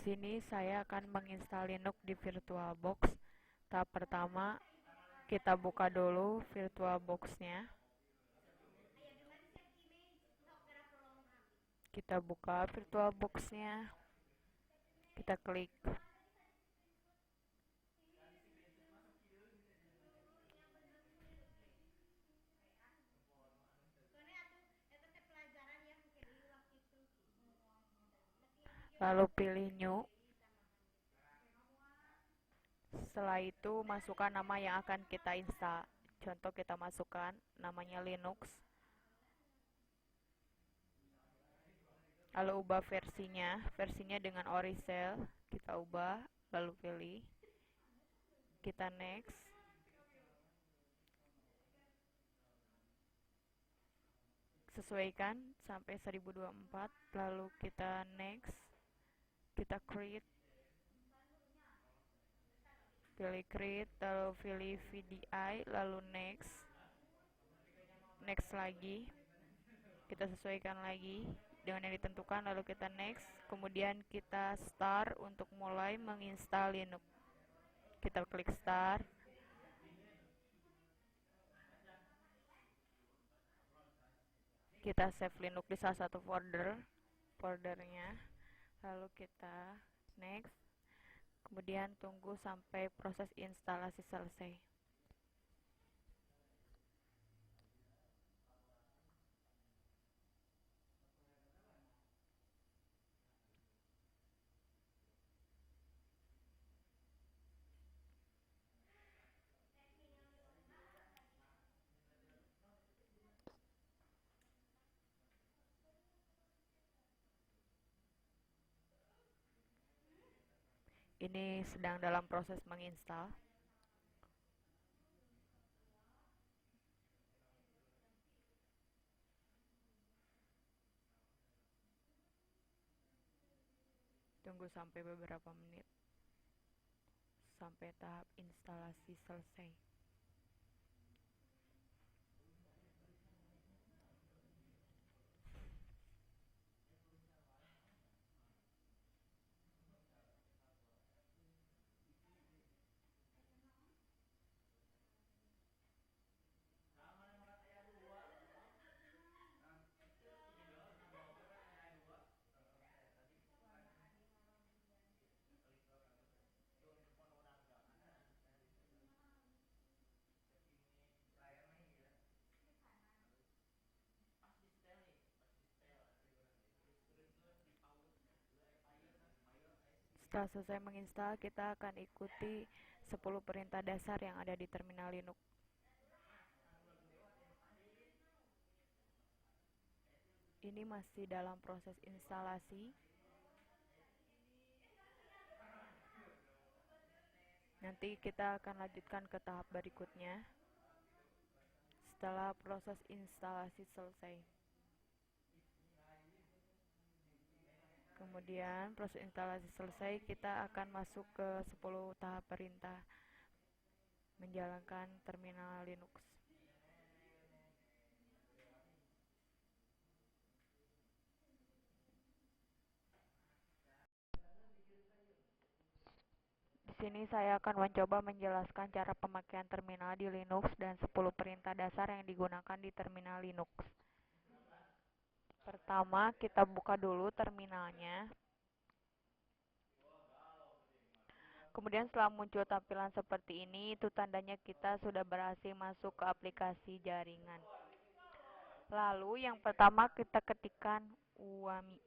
sini saya akan menginstal Linux di VirtualBox. Tahap pertama, kita buka dulu VirtualBox-nya. Kita buka VirtualBox-nya. Kita klik. Lalu pilih New. Setelah itu masukkan nama yang akan kita install. Contoh kita masukkan namanya Linux. Lalu ubah versinya dengan Oricel. Kita ubah, lalu pilih. Kita next. Sesuaikan sampai 1024, lalu kita next. Kita create. Pilih create, lalu pilih VDI, lalu next. Next lagi. Kita sesuaikan lagi dengan yang ditentukan, lalu kita next. Kemudian kita start untuk mulai menginstal Linux. Kita klik start. Kita save Linux di salah satu foldernya. Lalu kita next. Kemudian tunggu sampai proses instalasi selesai. Ini sedang dalam proses menginstal. Tunggu sampai beberapa menit sampai tahap instalasi selesai. Setelah selesai menginstal, kita akan ikuti 10 perintah dasar yang ada di terminal Linux. Ini masih dalam proses instalasi. Nanti kita akan lanjutkan ke tahap berikutnya setelah proses instalasi selesai. Kemudian proses instalasi selesai, kita akan masuk ke 10 tahap perintah menjalankan terminal Linux. Di sini saya akan mencoba menjelaskan cara pemakaian terminal di Linux dan 10 perintah dasar yang digunakan di terminal Linux. Pertama, kita buka dulu terminalnya. Kemudian setelah muncul tampilan seperti ini, itu tandanya kita sudah berhasil masuk ke aplikasi jaringan. Lalu yang pertama kita ketikkan WAMI.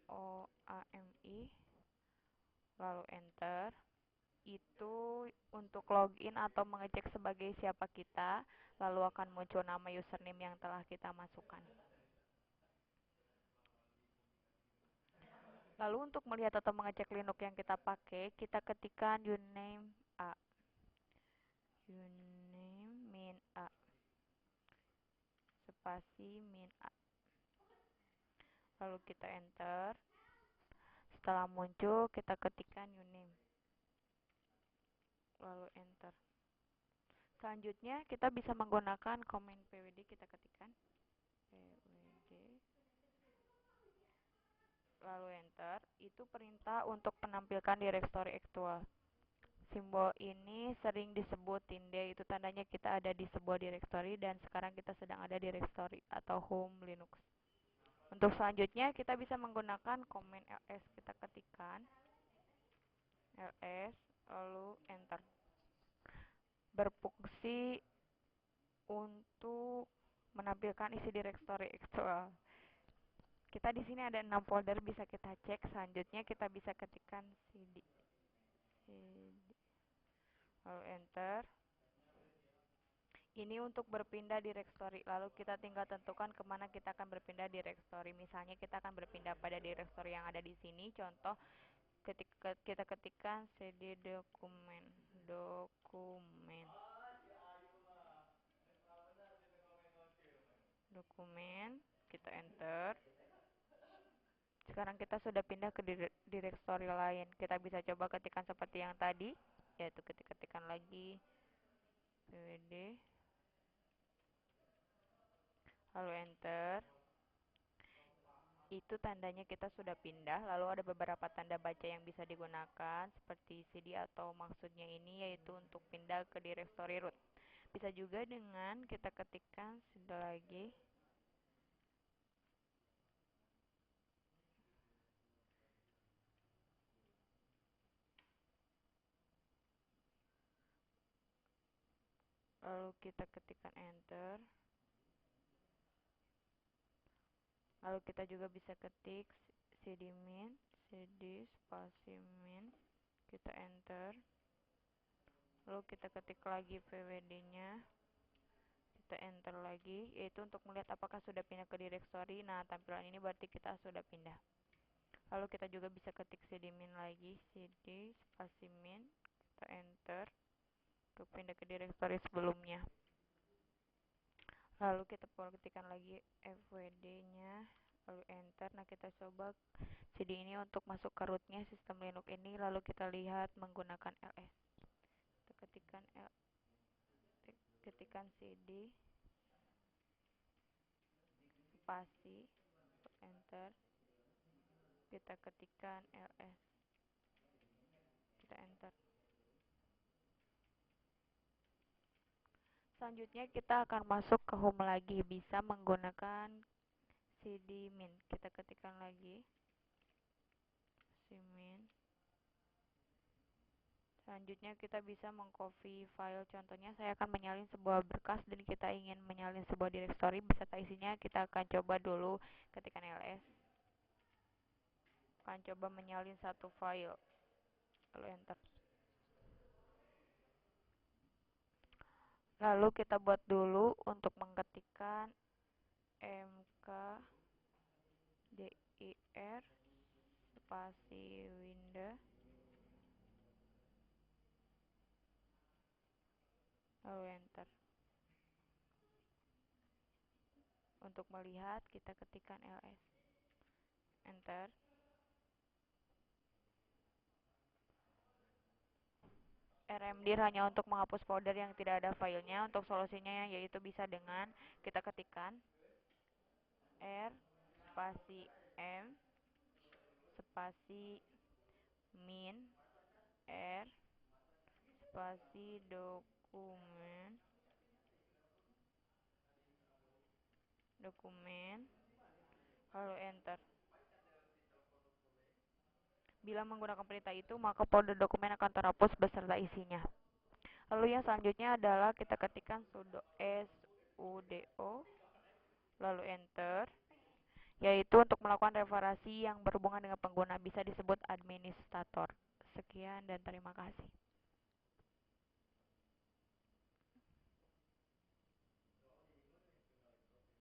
WHOAMI. Lalu enter. Itu untuk login atau mengecek sebagai siapa kita, lalu akan muncul nama username yang telah kita masukkan. Lalu untuk melihat atau mengecek Linux yang kita pakai, kita ketikkan uname A. Uname min A. Spasi min A. Lalu kita enter. Setelah muncul, kita ketikkan uname. Lalu enter. Selanjutnya, kita bisa menggunakan command pwd, kita ketikkan pwd itu perintah untuk menampilkan direktori aktual. Simbol ini sering disebut tinde, itu tandanya kita ada di sebuah direktori dan sekarang kita sedang ada di direktori atau home Linux. Untuk selanjutnya kita bisa menggunakan command ls, kita ketikkan ls lalu enter. Berfungsi untuk menampilkan isi direktori aktual. Kita di sini ada 6 folder bisa kita cek. Selanjutnya kita bisa ketikkan cd lalu enter. Ini untuk berpindah direktori. Lalu kita tinggal tentukan kemana kita akan berpindah direktori. Misalnya kita akan berpindah pada direktori yang ada di sini. Contoh ketika kita ketikkan cd dokumen kita enter. Sekarang kita sudah pindah ke direktori lain. Kita bisa coba ketikkan seperti yang tadi, yaitu ketikkan lagi pwd lalu enter. Itu tandanya kita sudah pindah. Lalu ada beberapa tanda baca yang bisa digunakan seperti cd atau maksudnya ini yaitu untuk pindah ke direktori root. Bisa juga dengan kita ketikkan sudah lagi lalu kita ketikkan enter. Lalu kita juga bisa ketik cd-min, cd spasi min, kita enter. Lalu kita ketik lagi pwd-nya, kita enter lagi, yaitu untuk melihat apakah sudah pindah ke direktori. Nah, tampilan ini berarti kita sudah pindah. Lalu kita juga bisa ketik cd-min lagi, cd spasi min, kita enter untuk pindah ke direktori sebelumnya. Lalu kita ketikkan lagi fwd-nya, lalu enter. Nah, kita coba cd ini untuk masuk ke rootnya sistem Linux ini, lalu kita lihat menggunakan ls. Kita ketikkan cd spasi enter, kita ketikkan ls, kita enter. Selanjutnya kita akan masuk ke home lagi, bisa menggunakan cd-min. Kita ketikkan lagi cd-min. Selanjutnya kita bisa mengcopy file. Contohnya saya akan menyalin sebuah berkas dan kita ingin menyalin sebuah direktori beserta isinya. Kita akan coba dulu ketikkan ls. Akan coba menyalin satu file. Lalu enter. Lalu kita buat dulu untuk mengetikkan mkdir spasi window lalu enter. Untuk melihat kita ketikkan ls, enter. rmdir hanya untuk menghapus folder yang tidak ada filenya. Untuk solusinya yaitu bisa dengan kita ketikkan r spasi m spasi min r spasi dokumen lalu enter. Bila menggunakan perintah itu, maka folder dokumen akan terhapus beserta isinya. Lalu yang selanjutnya adalah kita ketikkan sudo lalu enter, yaitu untuk melakukan reparasi yang berhubungan dengan pengguna, bisa disebut administrator. Sekian dan terima kasih.